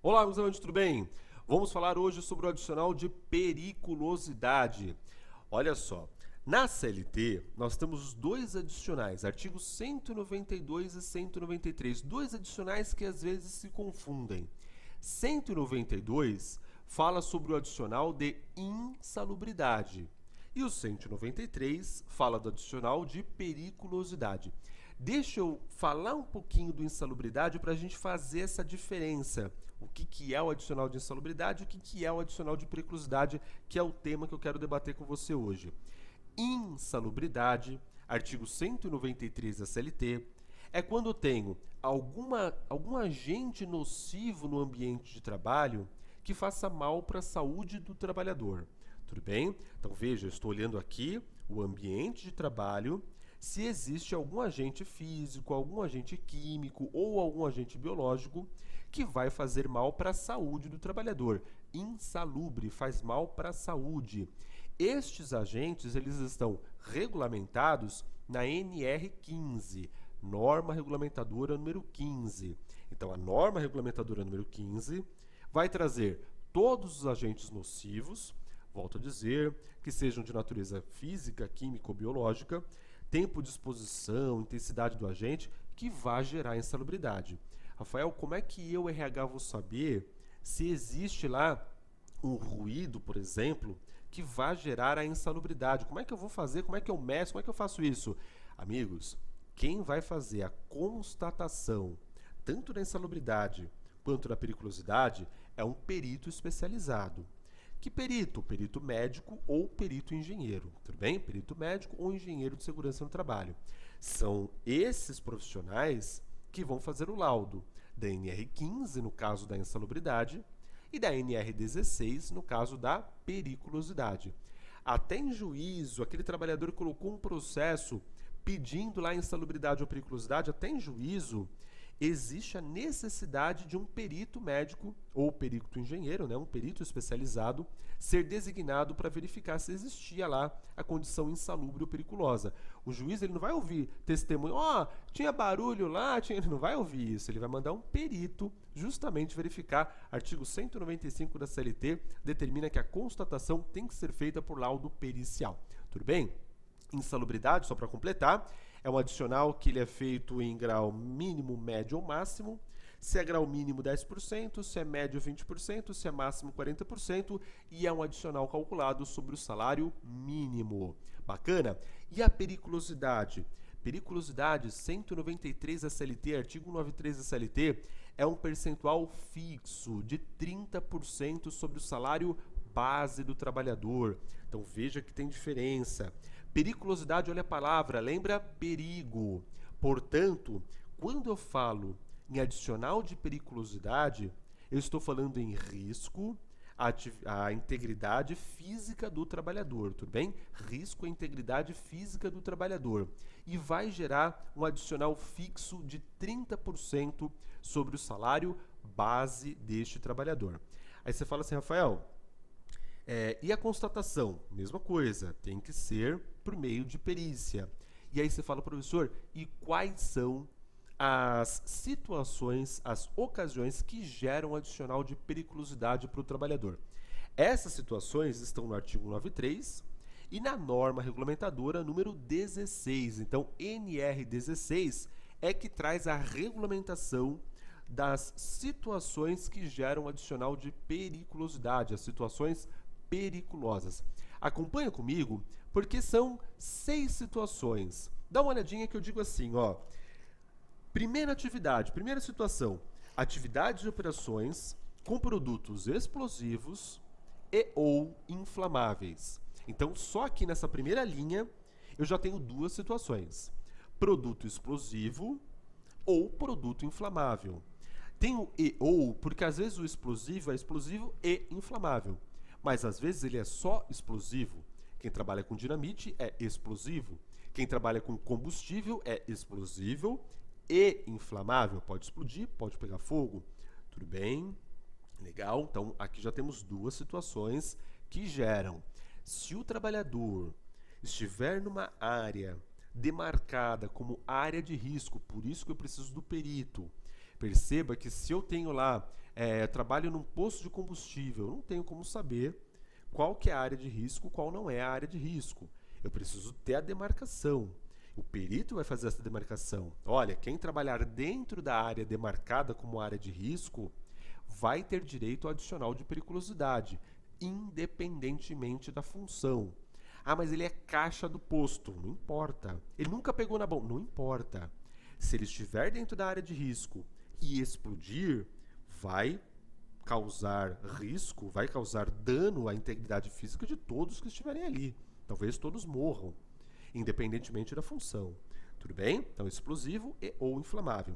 Olá, meus amigos, tudo bem? Vamos falar hoje sobre o adicional de periculosidade. Olha só, na CLT nós temos dois adicionais, artigos 192 e 193, dois adicionais que às vezes se confundem. 192 fala sobre o adicional de insalubridade e o 193 fala do adicional de periculosidade. Deixa eu falar um pouquinho do insalubridade para a gente fazer essa diferença. O que é o adicional de insalubridade e o que é o adicional de periculosidade, que é o tema que eu quero debater com você hoje. Insalubridade, artigo 193 da CLT, é quando eu tenho algum agente nocivo no ambiente de trabalho que faça mal para a saúde do trabalhador. Tudo bem? Então veja, eu estou olhando aqui o ambiente de trabalho, se existe algum agente físico, algum agente químico ou algum agente biológico que vai fazer mal para a saúde do trabalhador. Insalubre, faz mal para a saúde. Estes agentes, eles estão regulamentados na NR15, norma regulamentadora número 15. Então, a norma regulamentadora número 15 vai trazer todos os agentes nocivos, volto a dizer, que sejam de natureza física, química ou biológica, tempo de exposição, intensidade do agente, que vai gerar insalubridade. Rafael, como é que eu, RH, vou saber se existe lá um ruído, por exemplo, que vai gerar a insalubridade? Como é que eu vou fazer? Como é que eu meço? Como é que eu faço isso? Amigos, quem vai fazer a constatação tanto da insalubridade quanto da periculosidade é um perito especializado. Que perito? Perito médico ou perito engenheiro, tudo bem? Perito médico ou engenheiro de segurança no trabalho. São esses profissionais que vão fazer o laudo da NR15, no caso da insalubridade, e da NR16, no caso da periculosidade. Até em juízo, aquele trabalhador colocou um processo pedindo lá insalubridade ou periculosidade, até em juízo, existe a necessidade de um perito médico ou perito engenheiro, né, um perito especializado, ser designado para verificar se existia lá a condição insalubre ou periculosa. O juiz ele não vai ouvir testemunho, tinha barulho lá, ele não vai ouvir isso, ele vai mandar um perito justamente verificar. Artigo 195 da CLT determina que a constatação tem que ser feita por laudo pericial. Tudo bem? Insalubridade, só para completar, é um adicional que ele é feito em grau mínimo, médio ou máximo. Se é grau mínimo 10%, se é médio 20%, se é máximo 40% e é um adicional calculado sobre o salário mínimo. Bacana? E a periculosidade? Periculosidade 193 da CLT, artigo 93 da CLT, é um percentual fixo de 30% sobre o salário base do trabalhador. Então veja que tem diferença. Periculosidade, olha a palavra, lembra perigo. Portanto, quando eu falo em adicional de periculosidade, eu estou falando em risco à integridade física do trabalhador, tudo bem? Risco à integridade física do trabalhador. E vai gerar um adicional fixo de 30% sobre o salário base deste trabalhador. Aí você fala assim, Rafael, e a constatação? Mesma coisa, tem que ser por meio de perícia. E aí você fala, professor, e quais são as situações, as ocasiões que geram adicional de periculosidade para o trabalhador? Essas situações estão no artigo 93 e na norma regulamentadora número 16. Então, NR16 é que traz a regulamentação das situações que geram adicional de periculosidade, as situações periculosas. Acompanha comigo, porque são 6 situações. Dá uma olhadinha que eu digo assim, ó. Primeira atividade, primeira situação, atividades de operações com produtos explosivos e ou inflamáveis. Então, só aqui nessa primeira linha, eu já tenho duas situações. Produto explosivo ou produto inflamável. Tem o e ou, porque às vezes o explosivo é explosivo e inflamável. Mas às vezes ele é só explosivo. Quem trabalha com dinamite é explosivo. Quem trabalha com combustível é explosivo e inflamável. Pode explodir, pode pegar fogo. Tudo bem? Legal? Então aqui já temos duas situações que geram. Se o trabalhador estiver numa área demarcada como área de risco, por isso que eu preciso do perito. Perceba que se eu tenho lá trabalho num posto de combustível, eu não tenho como saber qual que é a área de risco, qual não é a área de risco. Eu preciso ter a demarcação. O perito vai fazer essa demarcação. Olha, quem trabalhar dentro da área demarcada como área de risco vai ter direito ao adicional de periculosidade, independentemente da função. Ah, mas ele é caixa do posto. Não importa. Ele nunca pegou na bomba. Não importa. Se ele estiver dentro da área de risco e explodir, vai causar risco, vai causar dano à integridade física de todos que estiverem ali. Talvez todos morram, independentemente da função. Tudo bem? Então, explosivo ou inflamável.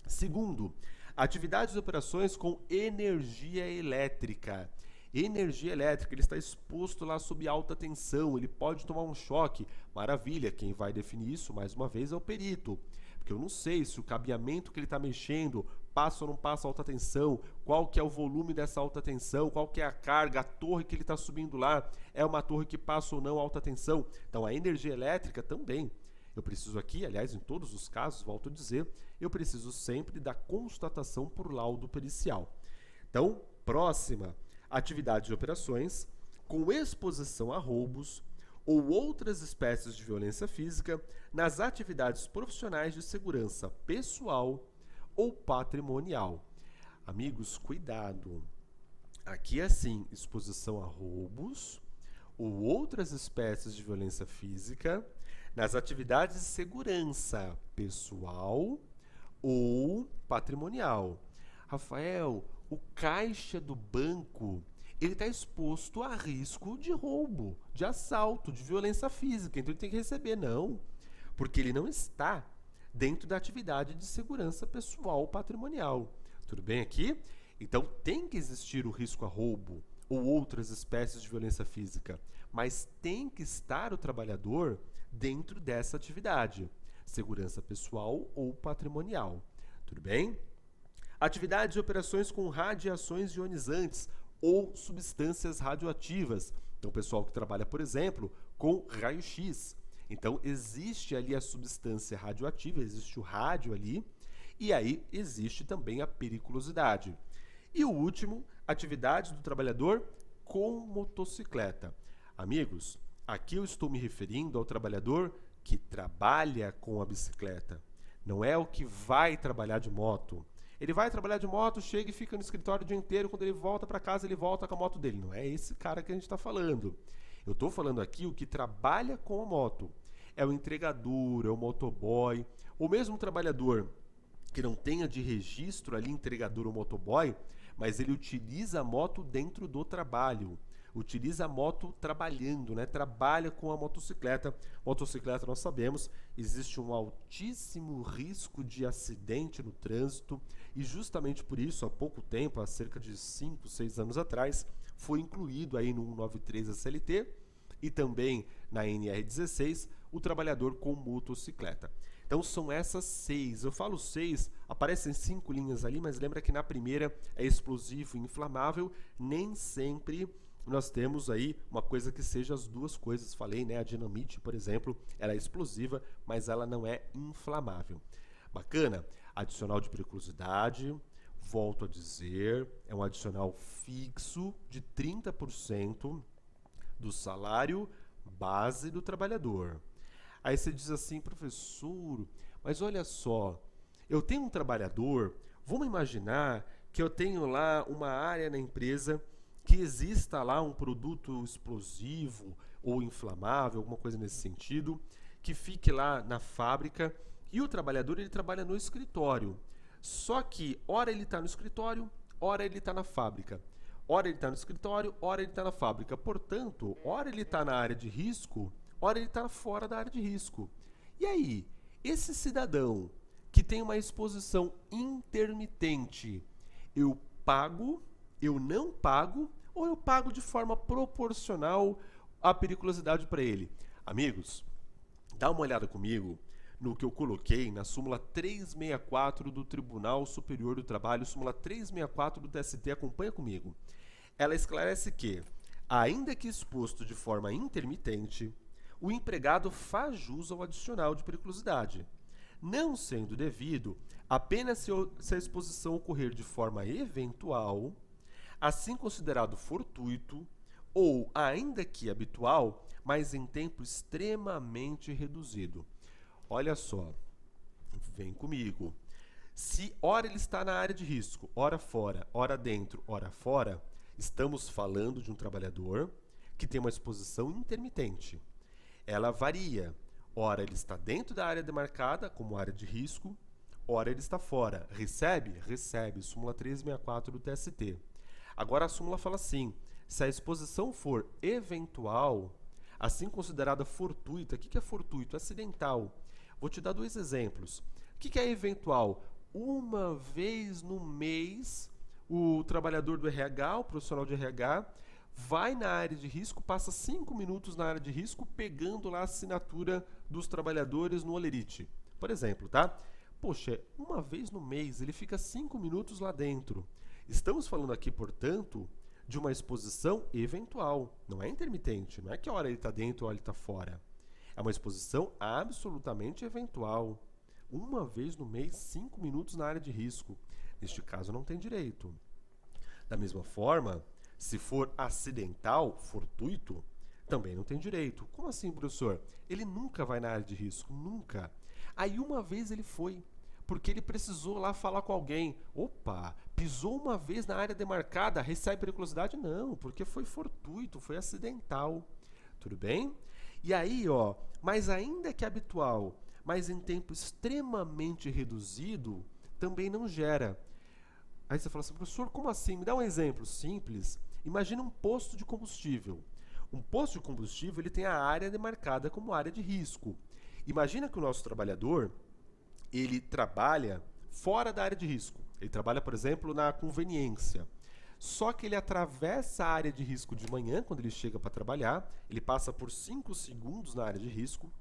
Segundo, atividades e operações com energia elétrica. Energia elétrica, ele está exposto lá sob alta tensão, ele pode tomar um choque. Maravilha, quem vai definir isso, mais uma vez, é o perito. Porque eu não sei se o cabeamento que ele está mexendo passa ou não passa alta tensão, qual que é o volume dessa alta tensão, qual que é a carga, a torre que ele está subindo lá, é uma torre que passa ou não alta tensão. Então a energia elétrica também. Eu preciso aqui, aliás, em todos os casos, volto a dizer, eu preciso sempre da constatação por laudo pericial. Então, próxima, atividades e operações com exposição a roubos ou outras espécies de violência física nas atividades profissionais de segurança pessoal ou patrimonial. Amigos, cuidado. Aqui é assim, exposição a roubos ou outras espécies de violência física nas atividades de segurança pessoal ou patrimonial. Rafael, o caixa do banco, ele está exposto a risco de roubo, de assalto, de violência física, então ele tem que receber. Não, porque ele não está dentro da atividade de segurança pessoal ou patrimonial. Tudo bem aqui? Então tem que existir o risco a roubo ou outras espécies de violência física, mas tem que estar o trabalhador dentro dessa atividade, segurança pessoal ou patrimonial. Tudo bem? Atividades e operações com radiações ionizantes ou substâncias radioativas. Então, o pessoal que trabalha, por exemplo, com raio-x. Então, existe ali a substância radioativa, existe o rádio ali, e aí existe também a periculosidade. E o último, atividades do trabalhador com motocicleta. Amigos, aqui eu estou me referindo ao trabalhador que trabalha com a bicicleta. Não é o que vai trabalhar de moto. Ele vai trabalhar de moto, chega e fica no escritório o dia inteiro, quando ele volta para casa, ele volta com a moto dele. Não é esse cara que a gente está falando. Eu estou falando aqui o que trabalha com a moto. É o entregador, é o motoboy, ou mesmo um trabalhador que não tenha de registro ali entregador ou motoboy, mas ele utiliza a moto dentro do trabalho. Utiliza a moto trabalhando, né? Trabalha com a motocicleta. Motocicleta, nós sabemos, existe um altíssimo risco de acidente no trânsito e justamente por isso, há pouco tempo, há cerca de 5, 6 anos atrás, foi incluído aí no 193 da CLT e também na NR16 o trabalhador com motocicleta. Então são essas 6. Eu falo 6, aparecem 5 linhas ali, mas lembra que na primeira é explosivo e inflamável, nem sempre nós temos aí uma coisa que seja as duas coisas. Falei, né? A dinamite, por exemplo, ela é explosiva, mas ela não é inflamável. Bacana? Adicional de periculosidade, volto a dizer, é um adicional fixo de 30% do salário base do trabalhador. Aí você diz assim, professor, mas olha só, eu tenho um trabalhador, vamos imaginar que eu tenho lá uma área na empresa que exista lá um produto explosivo ou inflamável, alguma coisa nesse sentido, que fique lá na fábrica e o trabalhador ele trabalha no escritório. Só que, ora ele está no escritório, ora ele está na fábrica. Ora ele está no escritório, ora ele está na fábrica. Portanto, ora ele está na área de risco, ora ele está fora da área de risco. E aí, esse cidadão que tem uma exposição intermitente, eu pago, eu não pago, ou eu pago de forma proporcional à periculosidade para ele? Amigos, dá uma olhada comigo no que eu coloquei na súmula 364 do Tribunal Superior do Trabalho, súmula 364 do TST, acompanha comigo. Ela esclarece que, ainda que exposto de forma intermitente, o empregado faz jus ao adicional de periculosidade, não sendo devido Apenas se a exposição ocorrer de forma eventual, assim considerado fortuito, ou, ainda que habitual, mas em tempo extremamente reduzido. Olha só, vem comigo. Se ora ele está na área de risco, ora fora, ora dentro, ora fora, estamos falando de um trabalhador que tem uma exposição intermitente. Ela varia. Ora ele está dentro da área demarcada, como área de risco, ora ele está fora. Recebe? Recebe. Súmula 364 do TST. Agora a súmula fala assim: se a exposição for eventual, assim considerada fortuita, o que é fortuito? Acidental. Vou te dar dois exemplos. O que é eventual? Uma vez no mês, o trabalhador do RH, o profissional de RH, vai na área de risco, passa 5 minutos na área de risco, pegando lá a assinatura dos trabalhadores no Olerite. Por exemplo, tá? Poxa, uma vez no mês, ele fica 5 minutos lá dentro. Estamos falando aqui, portanto, de uma exposição eventual. Não é intermitente, não é que a hora ele está dentro ou ele está fora. É uma exposição absolutamente eventual. Uma vez no mês, 5 minutos na área de risco. Neste caso, não tem direito. Da mesma forma, se for acidental, fortuito, também não tem direito. Como assim, professor? Ele nunca vai na área de risco, nunca. Aí uma vez ele foi, porque ele precisou lá falar com alguém. Opa, pisou uma vez na área demarcada, recebe periculosidade? Não, porque foi fortuito, foi acidental. Tudo bem? E aí, ó, mas ainda que habitual, mas em tempo extremamente reduzido, também não gera. Aí você fala assim, professor, como assim? Me dá um exemplo simples. Imagina um posto de combustível. Um posto de combustível ele tem a área demarcada como área de risco. Imagina que o nosso trabalhador ele trabalha fora da área de risco. Ele trabalha, por exemplo, na conveniência. Só que ele atravessa a área de risco de manhã, quando ele chega para trabalhar, ele passa por 5 segundos na área de risco,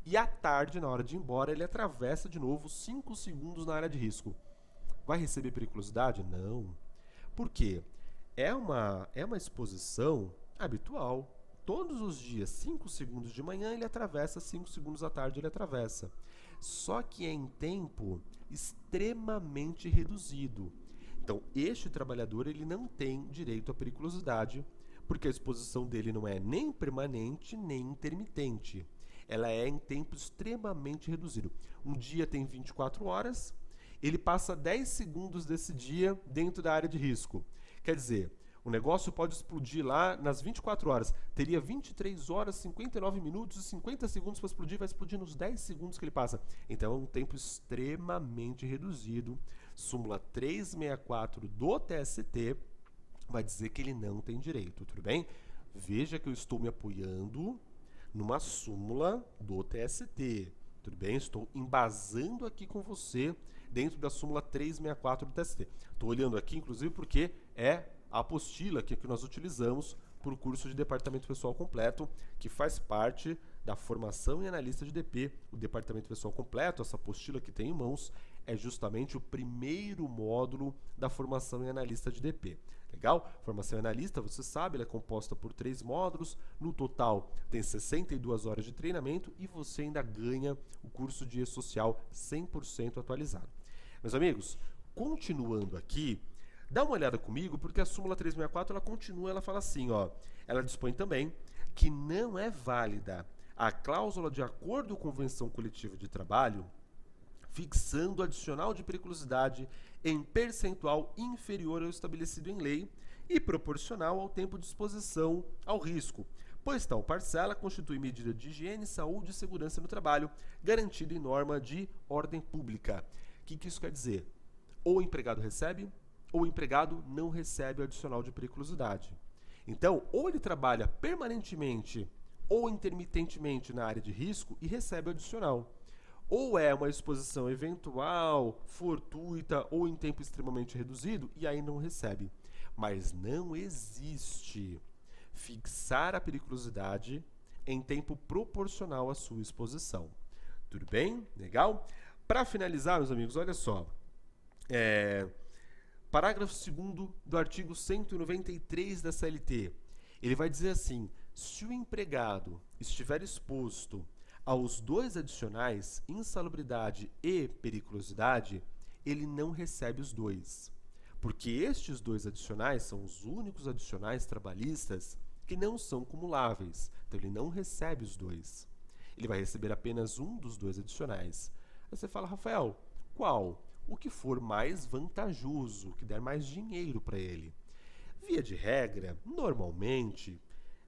e à tarde, na hora de ir embora, ele atravessa de novo 5 segundos na área de risco. Vai receber periculosidade? Não. Por quê? É uma exposição habitual. Todos os dias, 5 segundos de manhã ele atravessa, 5 segundos à tarde ele atravessa. Só que é em tempo extremamente reduzido. Então, este trabalhador ele não tem direito à periculosidade, porque a exposição dele não é nem permanente, nem intermitente. Ela é em tempo extremamente reduzido. Um dia tem 24 horas, ele passa 10 segundos desse dia dentro da área de risco. Quer dizer, o negócio pode explodir lá nas 24 horas. Teria 23 horas, 59 minutos e 50 segundos para explodir, vai explodir nos 10 segundos que ele passa. Então é um tempo extremamente reduzido. Súmula 364 do TST vai dizer que ele não tem direito, tudo bem? Veja que eu estou me apoiando numa súmula do TST, tudo bem? Estou embasando aqui com você dentro da súmula 364 do TST. Estou olhando aqui, inclusive, porque é a apostila que nós utilizamos para o curso de Departamento Pessoal Completo, que faz parte da formação em analista de DP. O Departamento Pessoal Completo, essa apostila que tem em mãos, é justamente o primeiro módulo da formação em analista de DP. Legal? Formação em analista, você sabe, ela é composta por 3 módulos. No total, tem 62 horas de treinamento e você ainda ganha o curso de E-Social 100% atualizado. Meus amigos, continuando aqui, dá uma olhada comigo, porque a súmula 364 ela continua, ela fala assim, ó, ela dispõe também que não é válida a cláusula de acordo com convenção coletiva de trabalho fixando adicional de periculosidade em percentual inferior ao estabelecido em lei e proporcional ao tempo de exposição ao risco, pois tal parcela constitui medida de higiene, saúde e segurança no trabalho, garantida em norma de ordem pública. O que isso quer dizer? Ou o empregado recebe, ou o empregado não recebe o adicional de periculosidade. Então, ou ele trabalha permanentemente ou intermitentemente na área de risco e recebe o adicional. Ou é uma exposição eventual, fortuita ou em tempo extremamente reduzido e aí não recebe. Mas não existe fixar a periculosidade em tempo proporcional à sua exposição. Tudo bem? Legal? Para finalizar, meus amigos, olha só. Parágrafo 2º do artigo 193 da CLT. Ele vai dizer assim: se o empregado estiver exposto aos 2 adicionais, insalubridade e periculosidade, ele não recebe os dois. Porque estes dois adicionais são os únicos adicionais trabalhistas que não são cumuláveis. Então, ele não recebe os dois. Ele vai receber apenas um dos dois adicionais. Aí você fala, Rafael, qual? O que for mais vantajoso, que der mais dinheiro para ele. Via de regra, normalmente,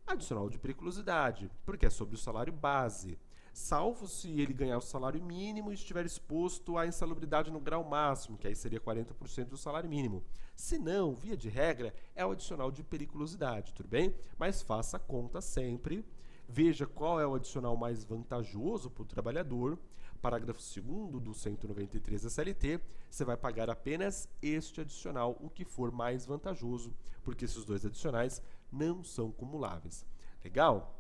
adicional de periculosidade, porque é sobre o salário base. Salvo se ele ganhar o salário mínimo e estiver exposto à insalubridade no grau máximo, que aí seria 40% do salário mínimo. Se não, via de regra, é o adicional de periculosidade, tudo bem? Mas faça a conta sempre, veja qual é o adicional mais vantajoso para o trabalhador. Parágrafo 2º do 193 da CLT, você vai pagar apenas este adicional, o que for mais vantajoso, porque esses dois adicionais não são cumuláveis. Legal?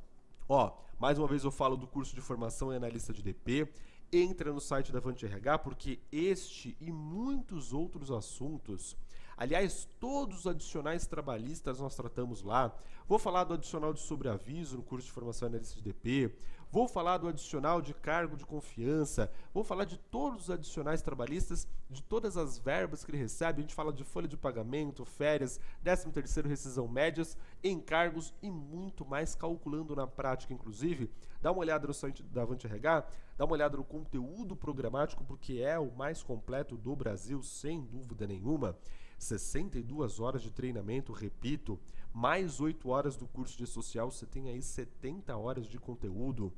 Ó, mais uma vez eu falo do curso de formação em analista de DP. Entra no site da Avante RH, porque este e muitos outros assuntos, aliás, todos os adicionais trabalhistas nós tratamos lá. Vou falar do adicional de sobreaviso no curso de formação em analista de DP. Vou falar do adicional de cargo de confiança. Vou falar de todos os adicionais trabalhistas, de todas as verbas que ele recebe. A gente fala de folha de pagamento, férias, 13º, rescisão médias, encargos e muito mais, calculando na prática, inclusive. Dá uma olhada no site da Avante RH, dá uma olhada no conteúdo programático, porque é o mais completo do Brasil, sem dúvida nenhuma. 62 horas de treinamento, repito, mais 8 horas do curso de social, você tem aí 70 horas de conteúdo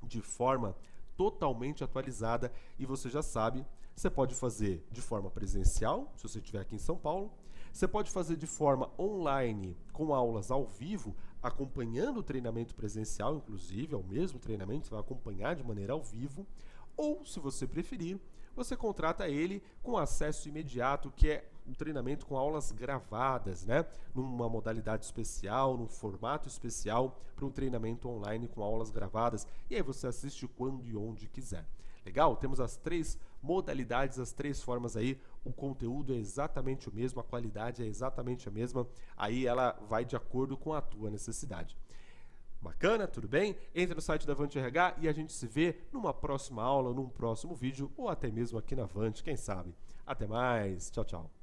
de forma totalmente atualizada e você já sabe, você pode fazer de forma presencial, se você estiver aqui em São Paulo, você pode fazer de forma online, com aulas ao vivo, acompanhando o treinamento presencial, inclusive, é o mesmo treinamento, você vai acompanhar de maneira ao vivo, ou, se você preferir, você contrata ele com acesso imediato, que é um treinamento com aulas gravadas, né? Numa modalidade especial, num formato especial, para um treinamento online com aulas gravadas. E aí você assiste quando e onde quiser. Legal? Temos as 3 modalidades, as 3 formas aí. O conteúdo é exatamente o mesmo, a qualidade é exatamente a mesma. Aí ela vai de acordo com a tua necessidade. Bacana? Tudo bem? Entra no site da Avante RH e a gente se vê numa próxima aula, num próximo vídeo ou até mesmo aqui na Avante, quem sabe. Até mais. Tchau, tchau.